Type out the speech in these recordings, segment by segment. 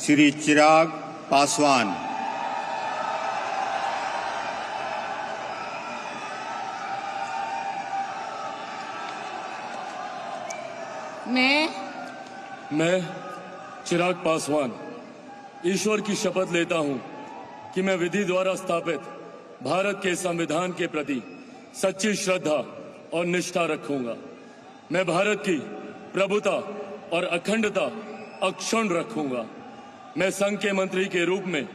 श्री चिराग पासवान। मैं चिराग पासवान ईश्वर की शपथ लेता हूं कि मैं विधि द्वारा स्थापित भारत के संविधान के प्रति सच्ची श्रद्धा और निष्ठा रखूंगा। मैं भारत की प्रभुता और अखंडता अक्षुण्ण रखूंगा। मैं संघ के मंत्री के रूप में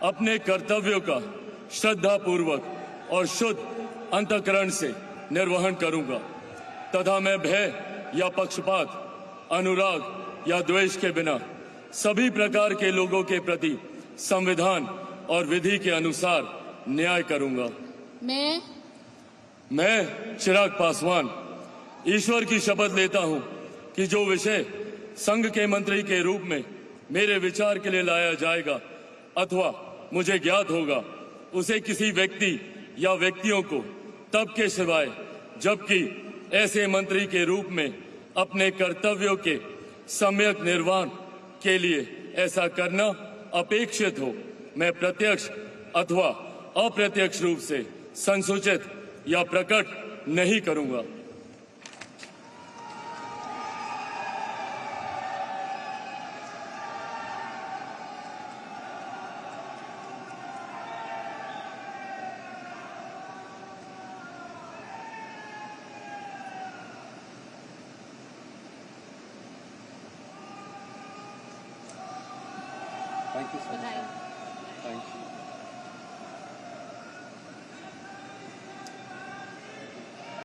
अपने कर्तव्यों का श्रद्धापूर्वक और शुद्ध अंतःकरण से निर्वहन करूंगा तथा मैं भय या पक्षपात, अनुराग या द्वेष के बिना सभी प्रकार के लोगों के प्रति संविधान और विधि के अनुसार न्याय करूंगा। मैं चिराग पासवान ईश्वर की शपथ लेता हूं कि जो विषय संघ के मंत्री के रूप में मेरे विचार के लिए लाया जाएगा अथवा मुझे ज्ञात होगा, उसे किसी व्यक्ति या व्यक्तियों को तब के सिवाय जबकि ऐसे मंत्री के रूप में अपने कर्तव्यों के सम्यक निर्वहन के लिए ऐसा करना अपेक्षित हो, मैं प्रत्यक्ष अथवा अप्रत्यक्ष रूप से संसूचित या प्रकट नहीं करूंगा। Thank you, sir. Thank you.